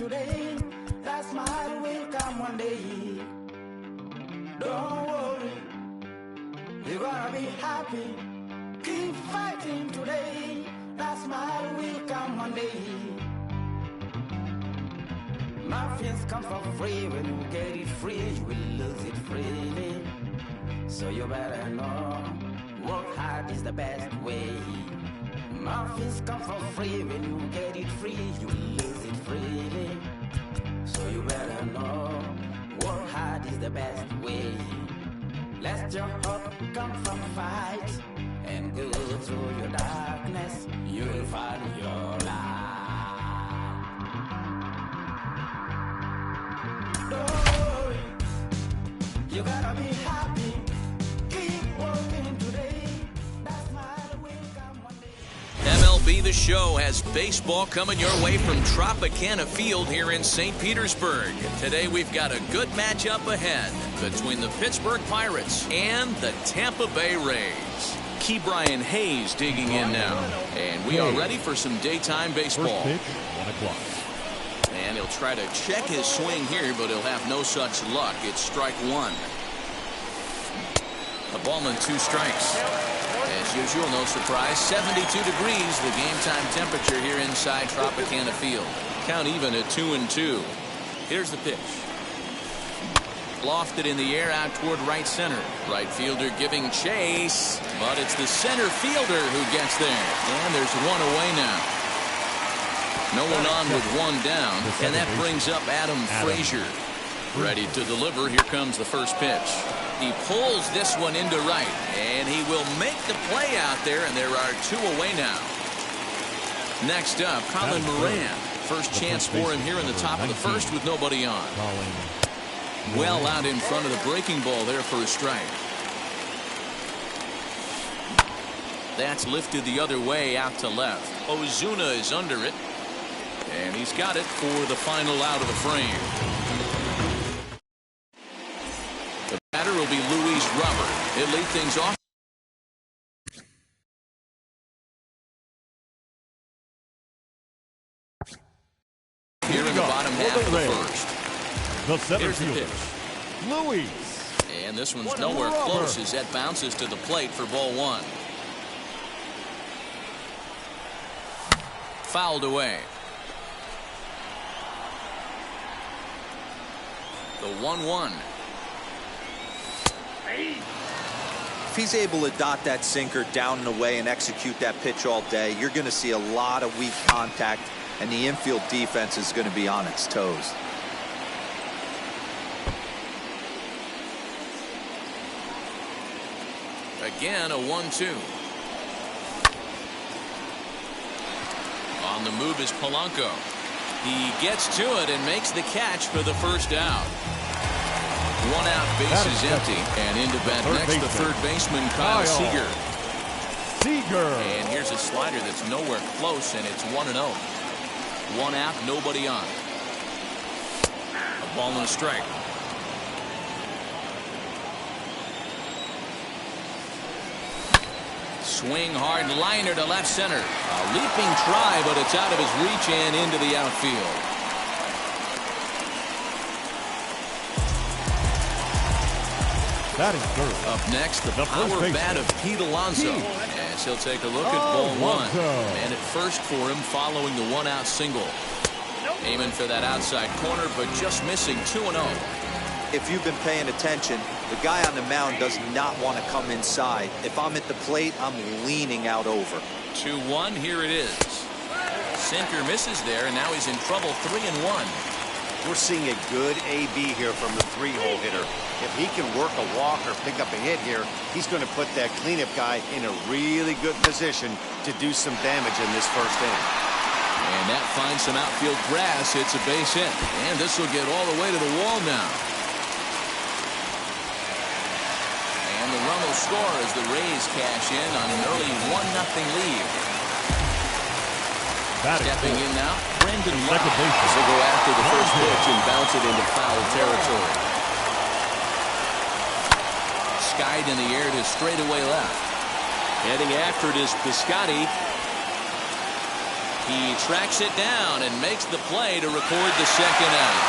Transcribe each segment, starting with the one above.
today. That smile will come one day. Don't worry, you're gonna be happy. Keep fighting today. That smile will come one day. Muffins come for free. When you get it free, you will lose it freely. So you better know, work hard is the best way. Muffins come for free. When you get it free, you will lose it freely. So you better know, work hard is the best way. Let your hope come from fight and go through your darkness. You will find your light. Don't worry, you gotta be happy. Keep working today. That smile will come one day. MLB The Show has baseball coming your way from Tropicana Field here in St. Petersburg. Today we've got a good matchup ahead between the Pittsburgh Pirates and the Tampa Bay Rays. Key Brian Hayes digging in now. And we are ready for some daytime baseball. First pitch, 1 o'clock. And he'll try to check his swing here, but he'll have no such luck. It's strike one. A ball and 2 strikes. As usual, no surprise, 72 degrees, the game time temperature here inside Tropicana Field. Count even at 2-2. Here's the pitch. Lofted in the air out toward right center. Right fielder giving chase, but it's the center fielder who gets there. And there's one away now. No one on with one down, and that brings up Adam Frazier. Ready to deliver. Here comes the first pitch. He pulls this one into right, and he will make the play out there, and there are 2 away now. Next up, Colin Moran. First chance for him here in the top of the first with nobody on. Well out in front of the breaking ball there for a strike. That's lifted the other way out to left. Ozuna is under it, and he's got it for the final out of the frame. The batter will be Luis Robert. He'll lead things off. Here in the bottom half of the first. Here's the pitch. Luis. And this one's nowhere close as that bounces to the plate for ball 1. Fouled away. The 1-1. If he's able to dot that sinker down and away and execute that pitch all day, you're going to see a lot of weak contact, and the infield defense is going to be on its toes. Again, a 1-2. On the move is Polanco. He gets to it and makes the catch for the first out. 1 out, base is empty, and into bat next the third baseman Kyle Seager. And here's a slider that's nowhere close, and it's 1-0. 1 out, nobody on. A ball and a strike. Swing hard liner to left center. A leaping try, but it's out of his reach and into the outfield. That is good. Up next, the power bat of Pete Alonso. As he'll take a look at ball 1. And at first for him following the 1-out single. Aiming for that outside corner, but just missing 2-0. If you've been paying attention, the guy on the mound does not want to come inside. If I'm at the plate, I'm leaning out over. 2-1, here it is. Sinker misses there, and now he's in trouble. 3-1. We're seeing a good AB here from the 3-hole hitter. If he can work a walk or pick up a hit here, he's going to put that cleanup guy in a really good position to do some damage in this first inning. And that finds some outfield grass. It's a base hit. And this will get all the way to the wall now. And the run will score as the Rays cash in on an early 1-0 lead. Stepping in now, Brendan Lott. He'll go after the first pitch and bounce it into foul territory. Skied in the air to straightaway left. Heading after it is Piscotty. He tracks it down and makes the play to record the second out.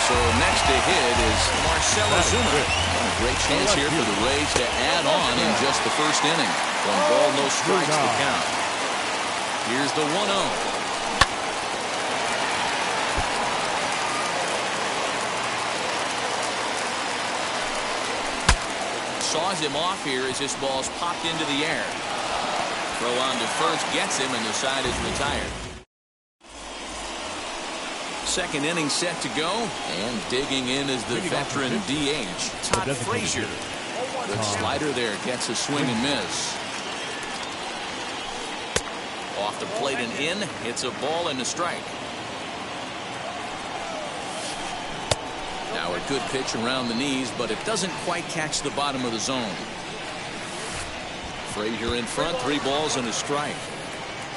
So next to hit is Marcell Ozuna. A great chance here for the Rays to add on in just the first inning. 1 ball, no strikes to count. Here's the 1-0. Saws him off here as this ball's popped into the air. Throw on to first gets him, and the side is retired. Second inning set to go, and digging in is the veteran DH, Todd Frazier. Good slider there, gets a swing and miss. Off the plate and in, hits a ball and a strike. Now a good pitch around the knees, but it doesn't quite catch the bottom of the zone. Frazier in front, 3 balls and a strike.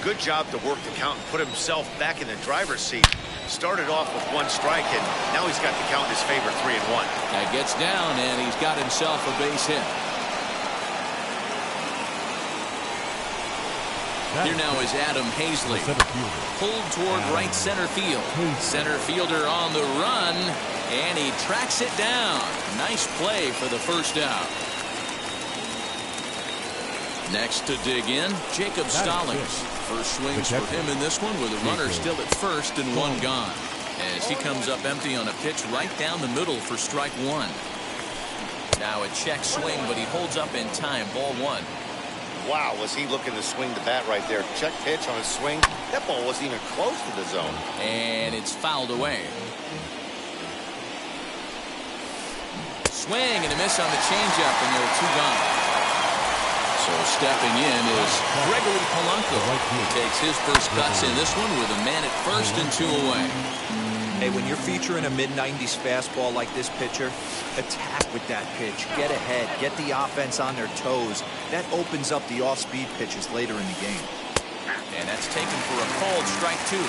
Good job to work the count and put himself back in the driver's seat. Started off with 1 strike, and now he's got the count in his favor, 3-1. That gets down, and he's got himself a base hit. Here now is Adam Hazley. Pulled toward right center field. Center fielder on the run, and he tracks it down. Nice play for the first out. Next to dig in, Jacob Stallings. First swings for him in this one with a runner still at first and 1 gone. As he comes up empty on a pitch right down the middle for strike 1. Now a check swing, but he holds up in time. Ball 1. Wow, was he looking to swing the bat right there. Check pitch on his swing. That ball wasn't even close to the zone. And it's fouled away. Swing and a miss on the changeup, and there are 2 gone. So stepping in is Gregory Polanco. He takes his first cuts in this one with a man at first and 2 away. Hey, when you're featuring a mid-90s fastball like this pitcher, attack with that pitch. Get ahead. Get the offense on their toes. That opens up the off-speed pitches later in the game. And that's taken for a called strike 2.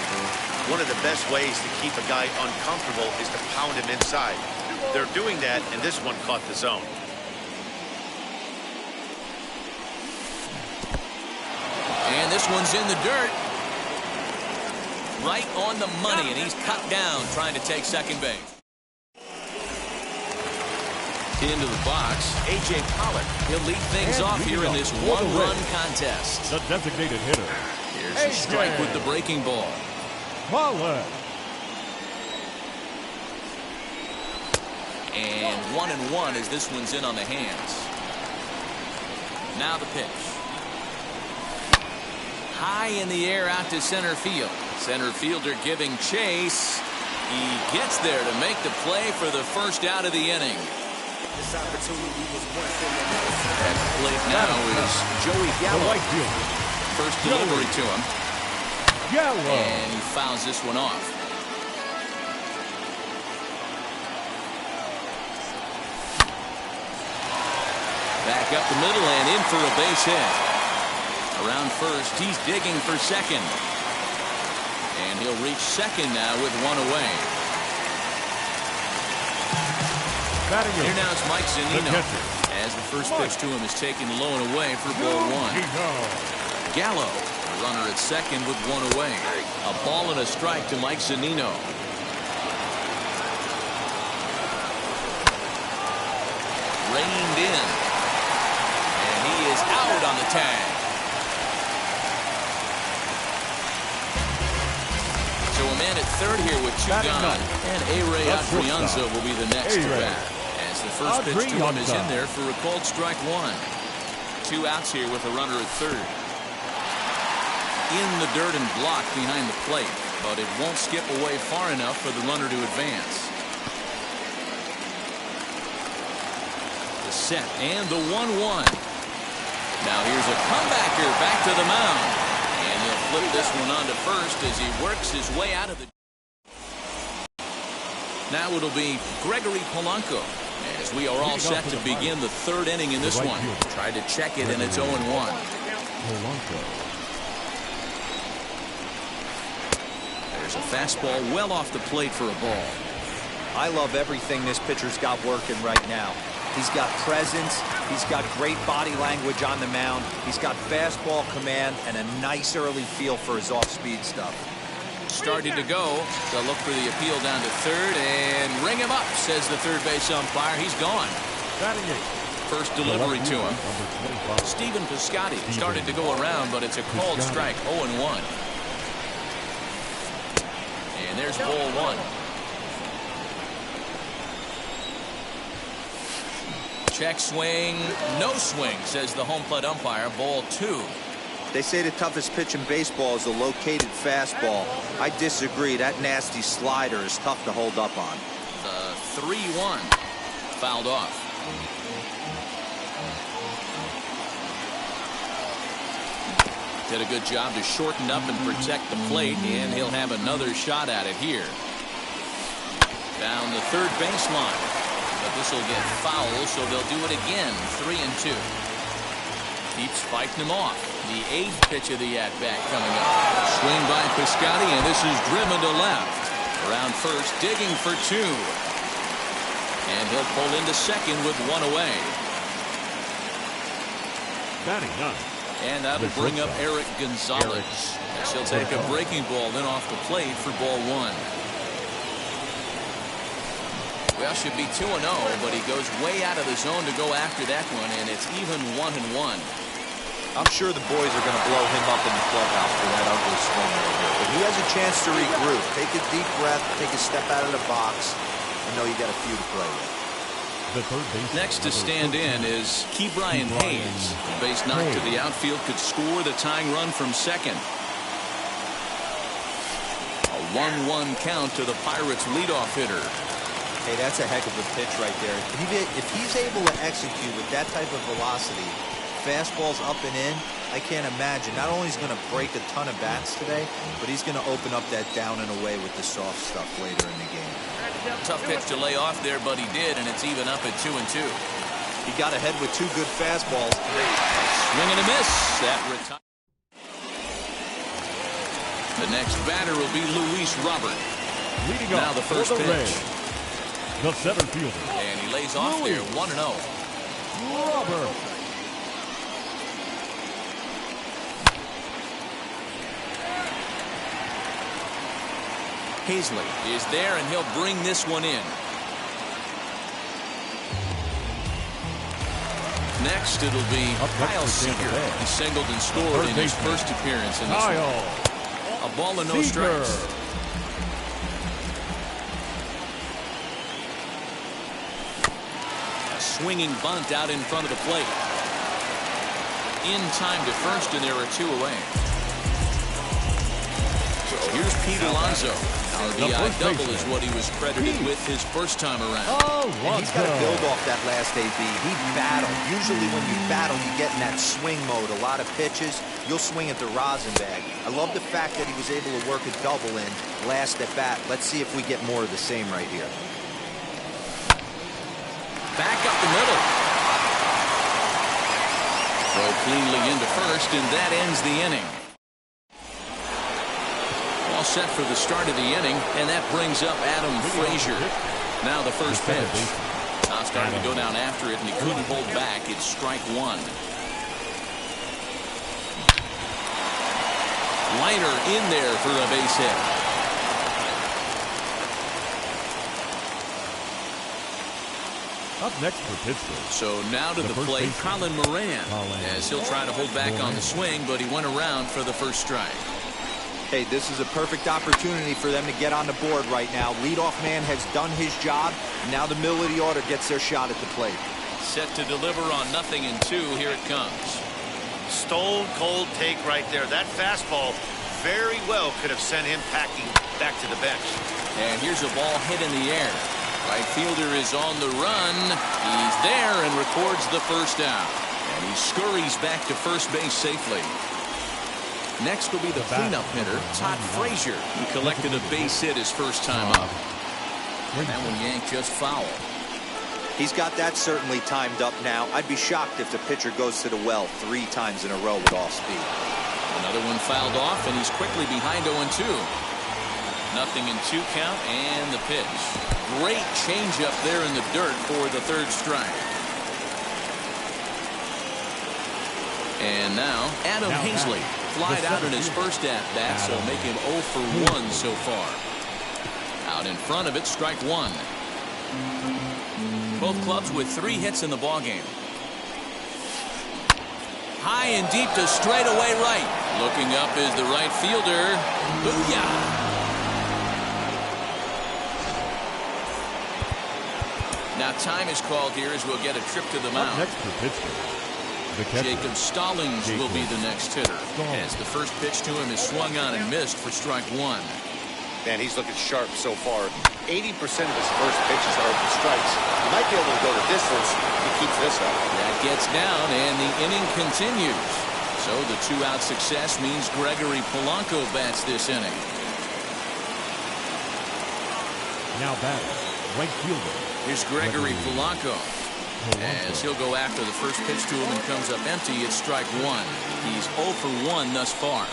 One of the best ways to keep a guy uncomfortable is to pound him inside. They're doing that, and this one caught the zone. And this one's in the dirt. Right on the money, and he's cut down trying to take second base. Into the box, A.J. Pollock. He'll lead things off here in this 1-run contest. The designated hitter. Here's a strike with the breaking ball. Pollock. And 1-1 as this one's in on the hands. Now the pitch. High in the air out to center field. Center fielder giving chase. He gets there to make the play for the first out of the inning. At the plate now is Joey Gallo. First delivery to him. And he fouls this one off. Back up the middle and in for a base hit. Around first, he's digging for second. And he'll reach second now with 1 away. Here now is Mike Zunino. As the first pitch to him is taken low and away for ball 1. Gallo, runner at second with 1 away. A ball and a strike to Mike Zunino. Reined in. And he is out on the tag. So a man at third here with 2 gone. And A-Ray Adrianza will be the next to bat. As the first pitch to him is in there for a called strike 1. 2 outs here with a runner at third. In the dirt and blocked behind the plate, but it won't skip away far enough for the runner to advance. The set and the 1-1. Now here's a comebacker back to the mound. And he'll flip this one on to first as he works his way out of the... Now it'll be Gregory Polanco as we are all set to begin the 3rd inning in this one. Tried to check it and it's 0-1. There's a fastball well off the plate for a ball. I love everything this pitcher's got working right now. He's got presence. He's got great body language on the mound. He's got fastball command and a nice early feel for his off-speed stuff. Started to go. They'll look for the appeal down to third and ring him up, says the third base umpire. He's gone. Batting eight. First delivery to him. Stephen Piscotty started to go around, but it's a called strike, 0-1. And there's ball one. Check swing, no swing, says the home plate umpire. Ball two. They say the toughest pitch in baseball is a located fastball. I disagree. That nasty slider is tough to hold up on. The 3-1. Fouled off. Did a good job to shorten up and protect the plate, and he'll have another shot at it here. Down the third baseline. But this will get foul, so they'll do it again. 3-2. Keeps fighting him off. The 8th pitch of the at-bat coming up. Swing by Piscotty, and this is driven to left. Around first, digging for two. And he'll pull into second with one away. Batting nine. And that'll bring up Eric Gonzalez. He'll take a breaking ball, then off the plate for ball one. Well, should be 2-0, but he goes way out of the zone to go after that one, and it's even 1-1. I'm sure the boys are going to blow him up in the clubhouse for that ugly swing right here. But he has a chance to regroup. Take a deep breath, take a step out of the box. I know you got a few to play with. The third base. Next to stand in is Ke'Bryan Hayes. Base knock to the outfield could score the tying run from second. A 1-1 count to the Pirates leadoff hitter. Hey, that's a heck of a pitch right there. If he's able to execute with that type of velocity, fastballs up and in, I can't imagine. Not only is he going to break a ton of bats today, but he's going to open up that down and away with the soft stuff later in the game. Tough pitch to lay off there, but he did, and it's even up at 2-2. He got ahead with two good fastballs. Swing and a miss. That retires. The next batter will be Luis Robert. Leading now up the first pitch. Reds, the center fielder. And he lays off there, 1-0. Robert. Hazley is there, and he'll bring this one in. Next, it'll be Kyle Seager. He singled and scored in his first appearance in this one. A ball and no strikes. A swinging bunt out in front of the plate. In time to first, and there are two away. Here's Pete Alonso. RBI double is what he was credited with his first time around. And he's got to build off that last AB. He battled. Usually when you battle, you get in that swing mode. A lot of pitches, you'll swing at the rosin bag. I love the fact that he was able to work a double in last at bat. Let's see if we get more of the same right here. Back up the middle. Throw cleanly into first, and that ends the inning. All set for the start of the inning, and that brings up Adam Frazier. Now the first pitch. Now starting to go down after it, and he couldn't hold back. It's strike one. Liner in there for a base hit. Up next for Pittsburgh. So now to the plate, Colin Moran, as he'll try to hold back on the swing, but he went around for the first strike. Hey, this is a perfect opportunity for them to get on the board right now. Leadoff man has done his job. Now the middle of the order gets their shot at the plate. Set to deliver on 0-2. Here it comes. Stone cold take right there. That fastball very well could have sent him packing back to the bench. And here's a ball hit in the air. Right fielder is on the run. He's there and records the first out. And he scurries back to first base safely. Next will be the cleanup hitter, Todd Frazier, who collected a base hit his first time up. That one yanked just foul. He's got that certainly timed up now. I'd be shocked if the pitcher goes to the well 3 times in a row with off speed. Another one fouled off, and he's quickly behind 0-2. 0-2 count and the pitch. Great changeup there in the dirt for the third strike. And now Adam Hazley flied out in his first at-bat, so make him 0 for 1 so far. Out in front of it, strike one. Both clubs with 3 hits in the ballgame. High and deep to straightaway right. Looking up is the right fielder. Booyah! Now time is called here as we'll get a trip to the mound. Next for Pittsburgh, the catcher, Jacob Stallings will be the next hitter, as the first pitch to him is swung on and missed for strike one. Man, he's looking sharp so far. 80% of his first pitches are open strikes. He might be able to go the distance if he keeps this up. That gets down, and the inning continues. So the 2-out success means Gregory Polanco bats this inning. now batting, right fielder. Here's Gregory Polanco. As he'll go after the first pitch to him and comes up empty, it's strike one. He's 0 for 1 thus far.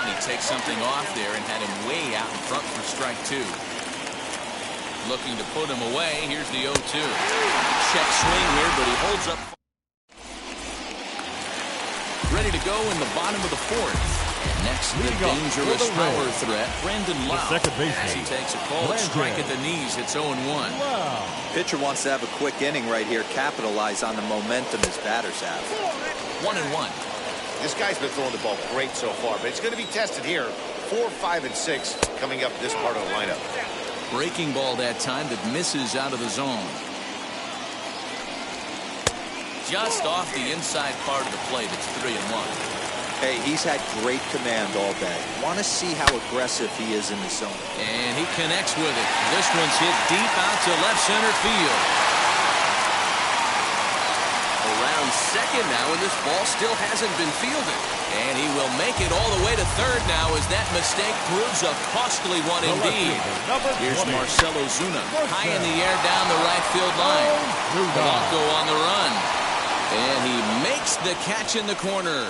He takes something off there and had him way out in front for strike two. Looking to put him away. Here's the 0-2. Check swing here, but he holds up. Ready to go in the bottom of the fourth. And next, the dangerous power threat, Brandon Lau. As he takes a called strike at the knees, it's 0-1. Wow. Pitcher wants to have a quick inning right here, capitalize on the momentum his batters have. 1-1. This guy's been throwing the ball great so far, but it's going to be tested here. 4, 5, and 6 coming up this part of the lineup. Breaking ball that time that misses out of the zone. Just off the inside part of the plate, it's 3-1. Hey, he's had great command all day. Want to see how aggressive he is in the zone. And he connects with it. This one's hit deep out to left center field. Around second now, and this ball still hasn't been fielded. And he will make it all the way to third now as that mistake proves a costly one indeed. Here's Marcell Ozuna. High in the air down the right field line. Polanco on the run. And he makes the catch in the corner.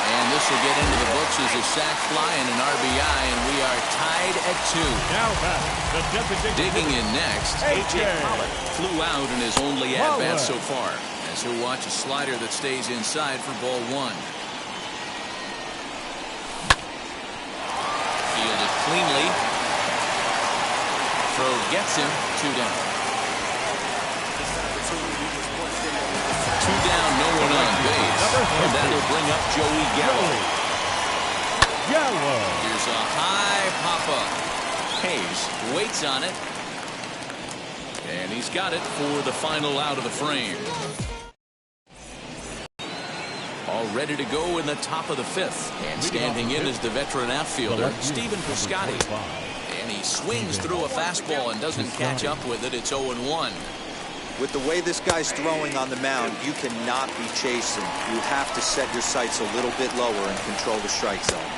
And this will get into the books as a sac fly and an RBI, and we are tied at 2. Now back, digging in next, A.J. Pollock flew out in his only at-bat so far, as he'll watch a slider that stays inside for ball one. Fielded cleanly. Throw gets him, 2 down. 2 down, no one on base. And that'll bring up Joey Gallo. Here's a high pop-up. Hayes waits on it. And he's got it for the final out of the frame. All ready to go in the top of the 5th. And standing in is the veteran outfielder, Stephen Piscotty. And he swings through a fastball and doesn't catch up with it. It's 0-1. With the way this guy's throwing on the mound, you cannot be chasing. You have to set your sights a little bit lower and control the strike zone.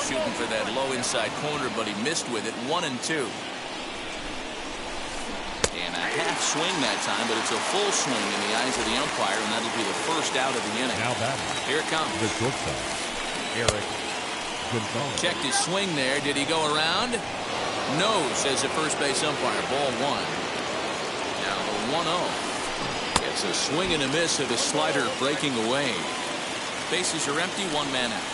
Shooting for that low inside corner, but he missed with it. 1-2. And a half swing that time, but it's a full swing in the eyes of the umpire, and that'll be the first out of the inning. Now batting. Here it comes. The shortstop, Eric Gonzalez. Checked his swing there. Did he go around? No, says the first base umpire. Ball 1. 1-0. It's a swing and a miss of his slider breaking away. Bases are empty, 1 man out.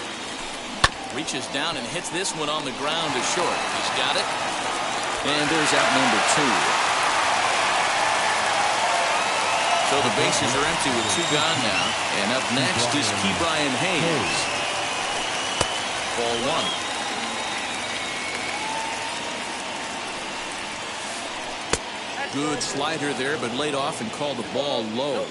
Reaches down and hits this one on the ground to short. He's got it. And there's out number 2. So the bases are empty with 2 gone now. And up next is Ke'Bryan Hayes. Ball 1. Good slider there, but laid off and called the ball low.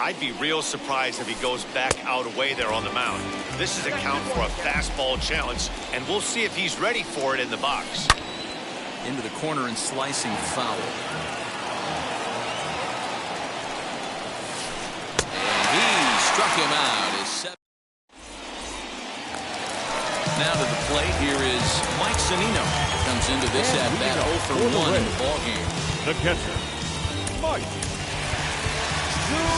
I'd be real surprised if he goes back out away there on the mound. This is a count for a fastball challenge, and we'll see if he's ready for it in the box. Into the corner and slicing foul. And he struck him out. Now to the plate, here is Mike Zunino. Comes into this at-bat 0 for 1 in the ballgame. The catcher, Mike Zunino.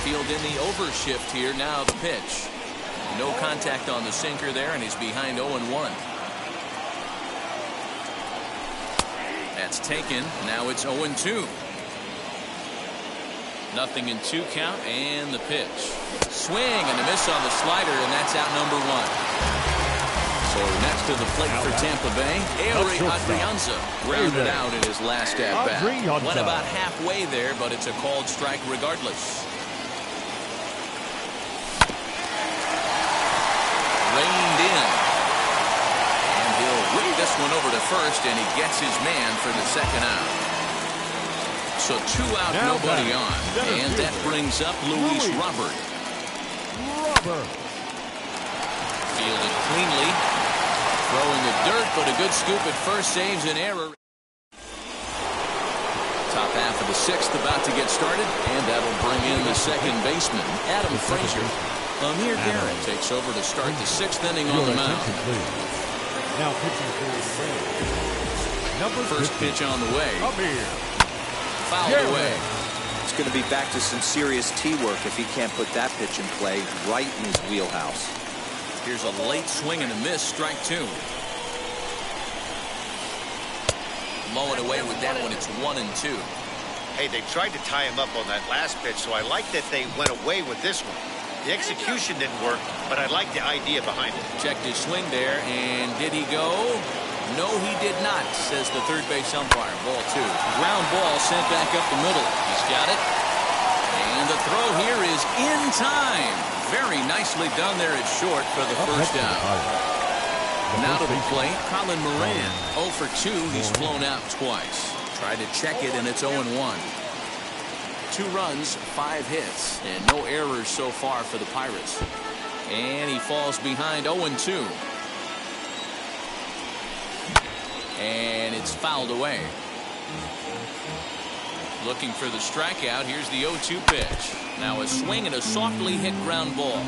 field in the overshift here. Now the pitch. No contact on the sinker there, and he's behind 0-1. That's taken. Now it's 0-2. Nothing in 2 count, and the pitch. Swing and a miss on the slider, and that's out number 1. So next to the plate for Tampa Bay, Eury Adrianza grounded out in his last at-bat. Went about halfway there, but it's a called strike regardless. Reined in. And he'll whip this one over to first, and he gets his man for the second out. So 2 out, now nobody on. And that brings up Luis Robert. Fielded cleanly. Throwing the dirt, but a good scoop at first, saves an error. Top half of the 6th about to get started, and that'll bring in the second baseman, Adam Frazier. Amir Garrett takes over to start the 6th inning on the mound. Now pitching for the Braves. First pitch on the way. Fouled away. It's going to be back to some serious tee work if he can't put that pitch in play right in his wheelhouse. Here's a late swing and a miss, strike 2. Mowing away with that one, it's 1-2. Hey, they tried to tie him up on that last pitch, so I like that they went away with this one. The execution didn't work, but I like the idea behind it. Checked his swing there, and did he go? No, he did not, says the third base umpire. Ball 2. Ground ball sent back up the middle. He's got it. And the throw here is in time. Very nicely done there at short for the first out. Now to the plate, Colin Moran. 0 for 2. He's flown out twice. Tried to check it, and it's 0-1. 2 runs, 5 hits, and no errors so far for the Pirates. And he falls behind 0-2. And it's fouled away. Looking for the strikeout. Here's the 0-2 pitch. Now a swing and a softly hit ground ball.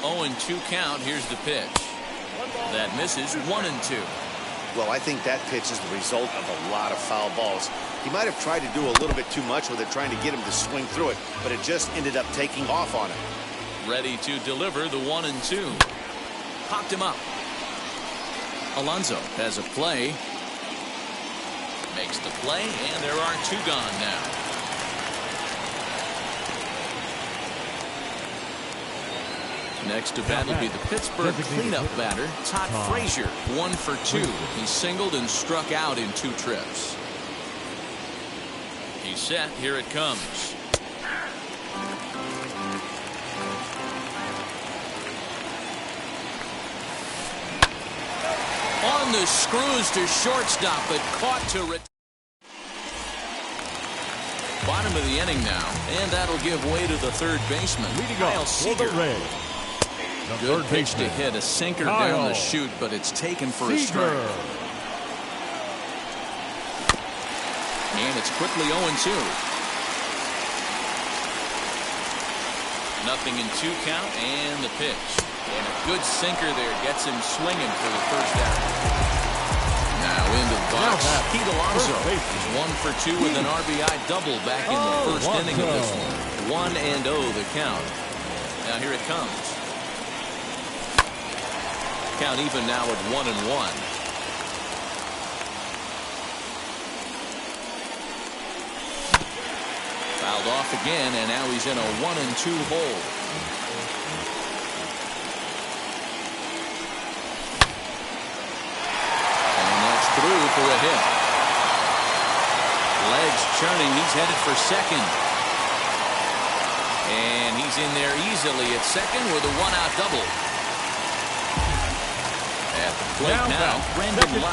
0-2 count. Here's the pitch. That misses. 1-2. Well, I think that pitch is the result of a lot of foul balls. He might have tried to do a little bit too much with it, trying to get him to swing through it, but it just ended up taking off on him. Ready to deliver the 1-2. Popped him up. Alonso has a play. Makes the play, and there are 2 gone now. Next to bat will be the Pittsburgh cleanup batter, Todd Frazier. 1 for 2. He singled and struck out in 2 trips. He's set. Here it comes. On the screws to shortstop, but caught to bottom of the inning now, and that'll give way to the third baseman, Kyle Seager. Good pitch to hit, a sinker down the chute, but it's taken for a strike. And it's quickly 0-2. Nothing in 2 count, and the pitch. And a good sinker there gets him swinging for the first out. Now into the box, Pete Alonso is 1 for 2 with an RBI double back in the first inning of this one. 1-0 the count. Now here it comes. Count even now at 1-1. Fouled off again, and now he's in a 1-2 hole. Through for a hit. Legs churning. He's headed for second. And he's in there easily at second with a 1-out double. At the plate now, Brandon Lau.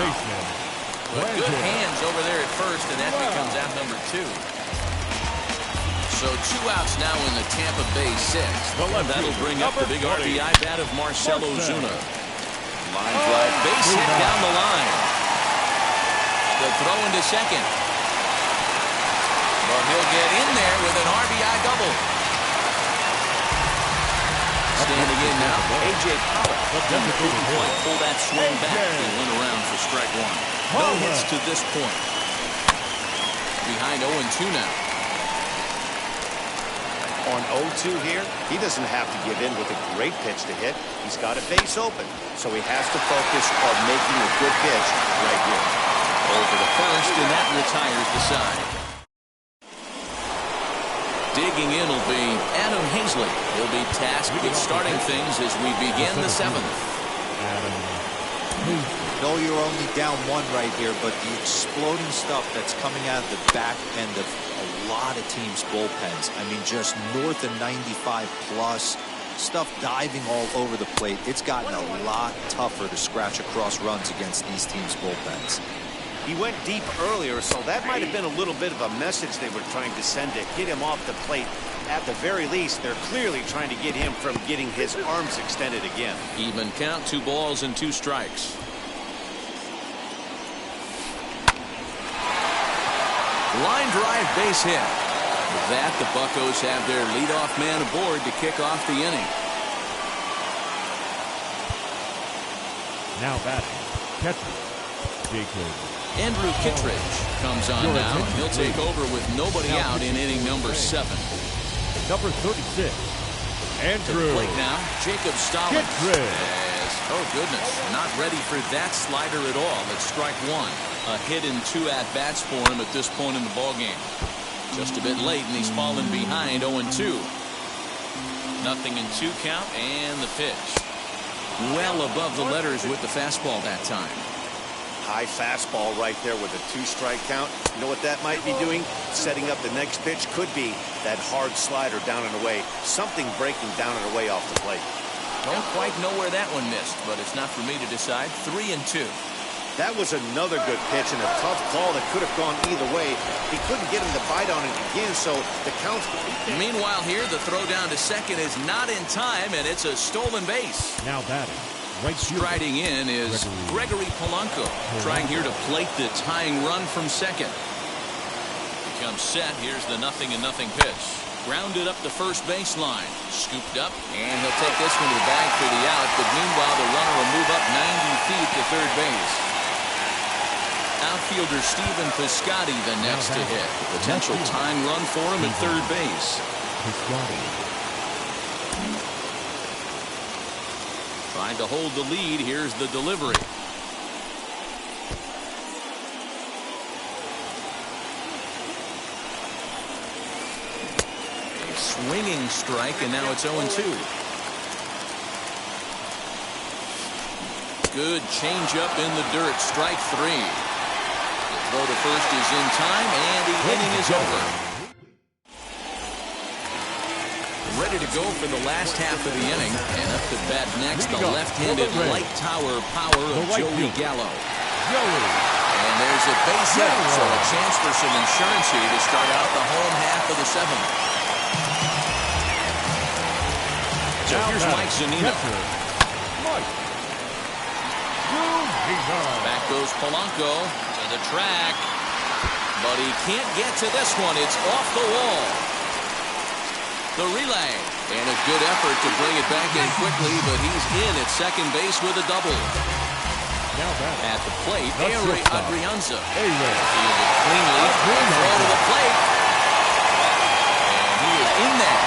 But good hands over there at first, and that becomes out number 2. So 2 outs now in the Tampa Bay 6th. That'll bring up the big RBI bat of Marcell Ozuna. Line drive, base hit down the line. The throw into second. But he'll get in there with an RBI double. Standing in now, A.J. Pollock. Pull that swing back. He went around for strike 1. No hits to this point. Behind 0-2 now. On 0-2 here, he doesn't have to give in with a great pitch to hit. He's got a base open, so he has to focus on making a good pitch right here. Over the first, and that retires the side. Digging in will be Adam Hazley. He'll be tasked with starting things as we begin the seventh. No, you're only down one right here, but the exploding stuff that's coming out of the back end of a lot of teams' bullpens. I mean, just north of 95 plus, stuff diving all over the plate. It's gotten a lot tougher to scratch across runs against these teams' bullpens. He went deep earlier, so that might have been a little bit of a message they were trying to send to get him off the plate. At the very least, they're clearly trying to get him from getting his arms extended again. Even count, 2 balls and 2 strikes. Line drive base hit. With that, the Buccos have their leadoff man aboard to kick off the inning. Now batting, catcher, Jacob. Andrew Kittredge comes on now. He'll take over with nobody out in inning number 7. Number 36, Andrew. To the plate now, Jacob Stallings. Kittredge. Oh, goodness. Not ready for that slider at all. It's strike 1. A hit and 2 at-bats for him at this point in the ballgame. Just a bit late, and he's fallen behind 0-2. 0-2 count, and the pitch. Well above the letters with the fastball that time. High fastball right there with a 2-strike count. You know what that might be doing? Setting up the next pitch could be that hard slider down and away. Something breaking down and away off the plate. Don't quite know where that one missed, but it's not for me to decide. 3-2. That was another good pitch and a tough call that could have gone either way. He couldn't get him to bite on it again, so the count. Meanwhile here, the throw down to second is not in time, and it's a stolen base. Now batting, right fielder. Striding in is Gregory Polanco, trying here to plate the tying run from second. Becomes set. Here's the 0-0 pitch. Grounded up the first baseline. Scooped up, and he'll take this one to the bag for the out, but meanwhile the runner will move up 90 feet to third base. Outfielder Stephen Piscotty the next to hit. Potential tying run for him at third base. Trying to hold the lead. Here's the delivery. A swinging strike, and now it's 0-2. Good changeup in the dirt. Strike 3. Throw to first is in time, and the inning is over. Ready to go for the last half of the inning, and up to bat next, the left-handed light tower power of Joey Gallo. And there's a base hit, so a chance for some insurance here to start out the home half of the 7th. So here's Mike Zunino. Back goes Polanco to the track, but he can't get to this one. It's off the wall. The relay, and a good effort to bring it back in quickly, but he's in at second base with a double. At the plate, Ehire Adrianza. Fielded cleanly, throw to the plate, and he is in there.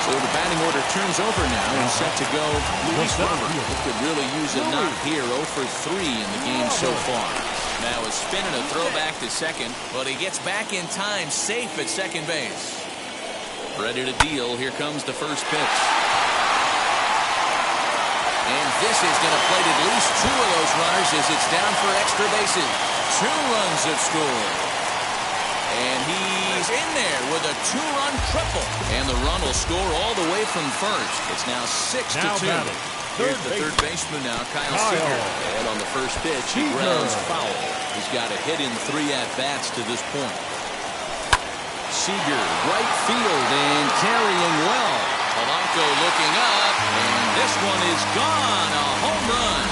So the batting order turns over now and set to go Luis Robert. He could really use a knock here. 0 for 3 in the game so far. Now a spin and a throw back to second, but he gets back in time, safe at second base. Ready to deal. Here comes the first pitch. And this is going to plate at least 2 of those runners as it's down for extra bases. 2 runs have scored. And he's in there with a 2-run triple. And the run will score all the way from first. It's now 6-2. Here's the third baseman now, Kyle Seager. And on the first pitch, he grounds foul. He's got a hit in 3 at-bats to this point. Seager, right field, and carrying well. Polanco looking up, and this one is gone. A home run.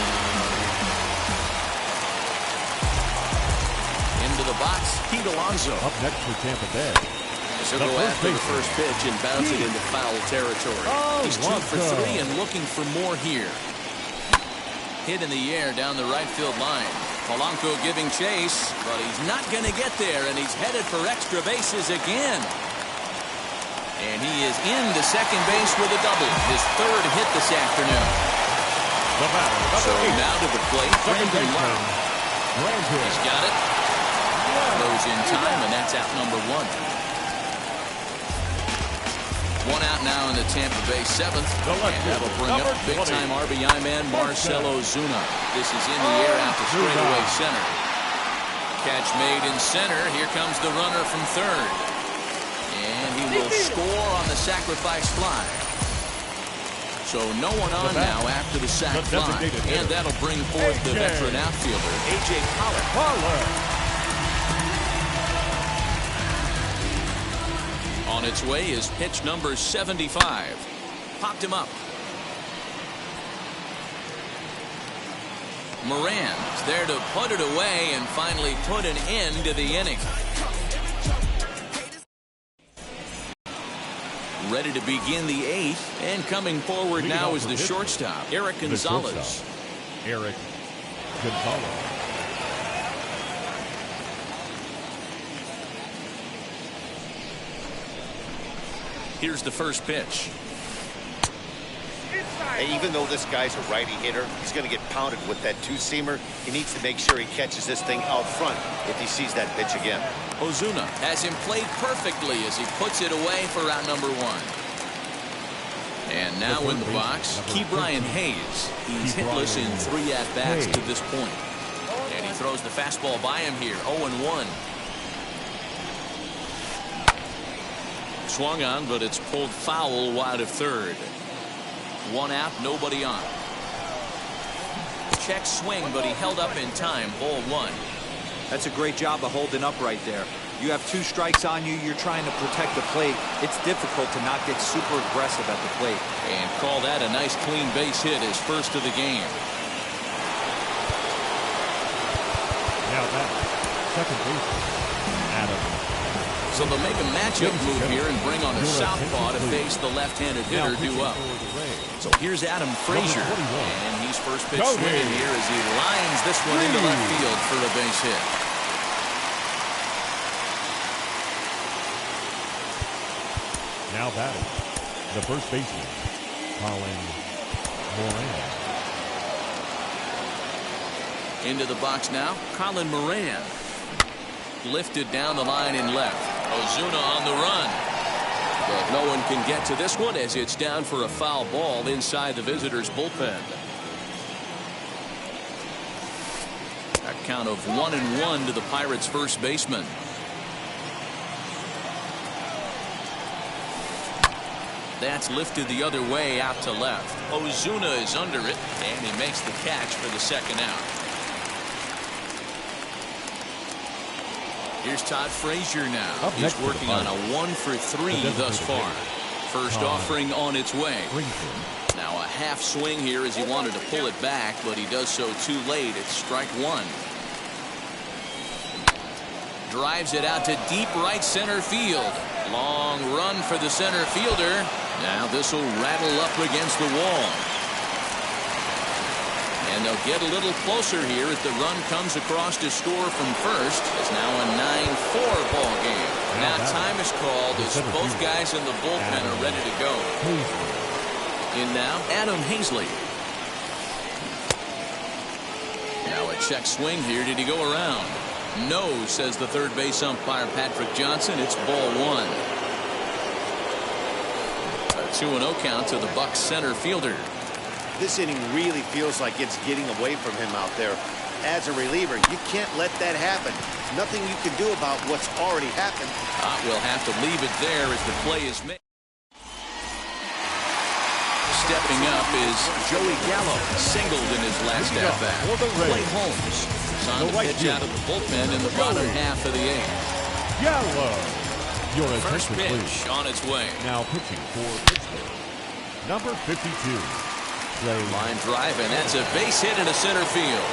Into the box, Pete Alonso. Up next for Tampa Bay. So go after the first pitch and bounce it into foul territory. He's 2 for 3 and looking for more here. Hit in the air down the right field line. Polanco giving chase, but he's not going to get there, and he's headed for extra bases again. And he is into second base with a double, his third hit this afternoon. So now to the plate, Brandon Lowe. He's got it. Throws in time, and that's out number one. One out now in the Tampa Bay seventh, and that'll bring up big-time RBI man Marcell Ozuna. This is in the air out to straightaway center. Catch made in center. Here comes the runner from third. And he will score on the sacrifice fly. So no one on now after the sac fly. And that'll bring forth the veteran outfielder, A.J. Pollock. On its way is pitch number 75. Popped him up. Moran's there to put it away and finally put an end to the inning. Ready to begin the eighth, and coming forward now is the shortstop, Eric Gonzalez. Eric Gonzalez. Here's the first pitch. Hey, even though this guy's a righty hitter, he's going to get pounded with that two-seamer. He needs to make sure he catches this thing out front if he sees that pitch again. Ozuna has him played perfectly as he puts it away for out number one. And now in the box, Ke'Bryan Hayes. He's hitless in 3 at-bats to this point. And he throws the fastball by him here, 0-1. Swung on, but it's pulled foul wide of third. One out, nobody on. Check swing, but he held up in time. Ball one. That's a great job of holding up right there. You have 2 strikes on you. You're trying to protect the plate. It's difficult to not get super aggressive at the plate. And call that a nice clean base hit, his first of the game. Now that second baseman, Adam. So they'll make a matchup move here and bring on a southpaw to face the left-handed hitter due up. So here's Adam Frazier, and he's first pitch swinging here as he lines this one into left field for a base hit. Now batting, the first baseman, Colin Moran. Into the box now, Colin Moran. Lifted down the line in left. Ozuna on the run. But no one can get to this one as it's down for a foul ball inside the visitors' bullpen. A count of 1-1 to the Pirates' first baseman. That's lifted the other way out to left. Ozuna is under it, and he makes the catch for the second out. Here's Todd Frazier now. He's working on a 1-for-3 thus far. First offering on its way. Now a half swing here as he wanted to pull it back, but he does so too late. It's strike one. Drives it out to deep right center field. Long run for the center fielder. Now this will rattle up against the wall. And they'll get a little closer here as the run comes across to score from first. It's now a 9-4 ball game. Now time is called as both guys in the bullpen are ready to go. In now, Adam Hazley. Now a check swing here. Did he go around? No, says the third base umpire Patrick Johnson. It's ball one. A 2-0 count to the Bucs center fielder. This inning really feels like it's getting away from him out there. As a reliever, you can't let that happen. Nothing you can do about what's already happened. We'll have to leave it there as the play is made. Stepping up is Joey Gallo, singled in his last at-bat. Clay Holmes is on the pitch out of the bullpen in the bottom half of the eighth. Gallo. Your First attention, pitch please. on its way. Now pitching for Pittsburgh, number 52. Line drive, and that's a base hit into center field.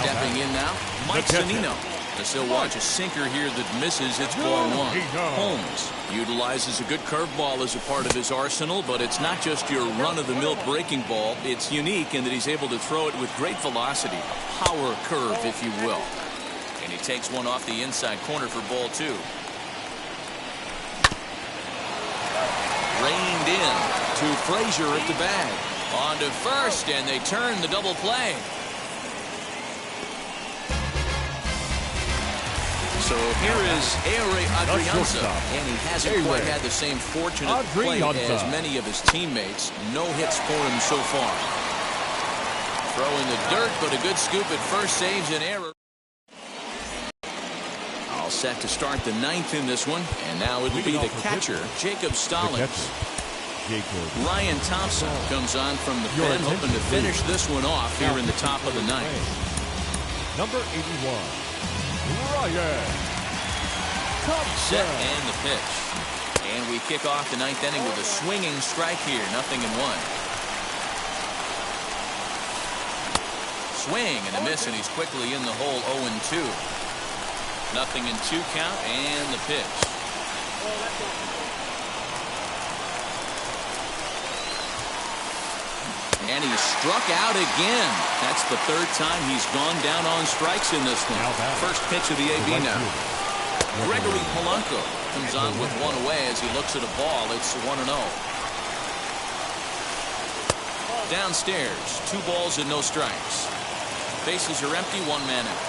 Stepping in now, Mike Zunino. The As he'll watch a sinker here that misses. It's ball one. Holmes utilizes a good curveball as a part of his arsenal, but it's not just your run-of-the-mill breaking ball. It's unique in that he's able to throw it with great velocity, a power curve, if you will. And he takes one off the inside corner for ball two. Reined in to Frazier at the bag. On to first, and they turn the double play. So here is Ehre Adrianza, and he hasn't quite had the same fortunate play as many of his teammates. No hits for him so far. Throwing the dirt, but a good scoop at first, saves an error. All set to start the ninth in this one, and now it'll be the catcher, Jacob Stallings. Ryan Thompson comes on from the pen, hoping to finish this one off here in the top of the ninth. Number 81. Ryan Thompson. Set and the pitch. And we kick off the ninth inning with a swinging strike here. 0-1. Swing and a miss, and he's quickly in the hole. 0-2. 0-2 count, and the pitch. And he's struck out again. That's the third time he's gone down on strikes in this one. First pitch of the AB now. Gregory Polanco comes on with one away as he looks at a ball. It's 1-0. Downstairs, 2 balls and no strikes. Bases are empty, 1 man out.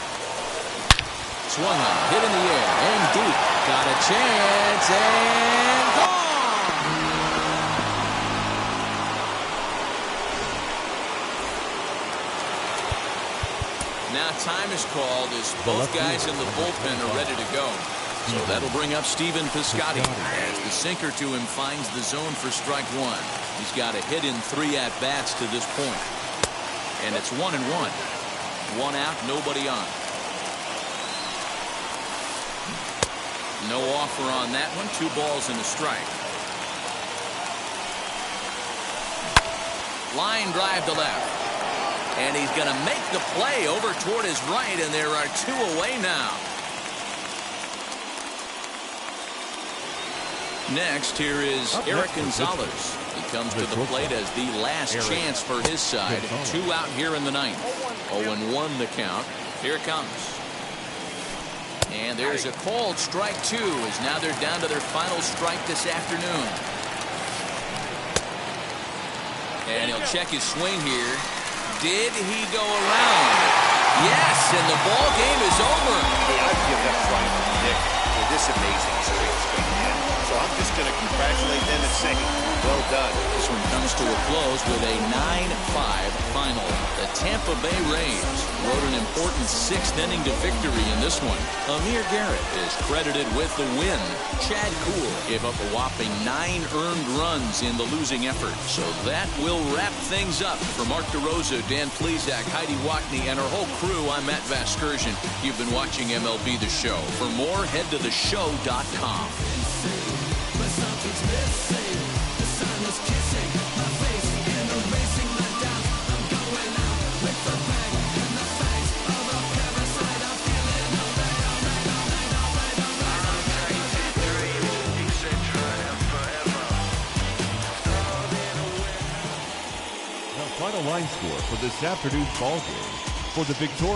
Swung on, hit in the air, and deep. Got a chance, and gone! Now time is called as both guys in the bullpen are ready to go. So that'll bring up Stephen Piscotty as the sinker to him finds the zone for strike one. He's got a hit in 3 at-bats to this point. And it's 1-1. 1 out, nobody on. No offer on that one. 2 balls and a strike. Line drive to left. And he's going to make the play over toward his right, and there are 2 away now. Next, here is Eric Gonzalez. He comes to the plate as the last chance for his side. 2 out here in the ninth. 0-1 the count. Here it comes. And there's a called strike 2 as now they're down to their final strike this afternoon. And he'll check his swing here. Did he go around? Yes, and the ball game is over. Hey, I'd give that fly to Nick for this amazing straight swing, man. So I'm just going to congratulate them and say, well done. This one comes to a close with a 9-5 final. The Tampa Bay Rays rode an important 6th inning to victory in this one. Amir Garrett is credited with the win. Chad Kuhl gave up a whopping 9 earned runs in the losing effort. So that will wrap things up. For Mark DeRosa, Dan Plesac, Heidi Watney, and our whole crew, I'm Matt Vasgersian. You've been watching MLB The Show. For more, head to theshow.com. Final line score for this afternoon's ball game. For the Victoria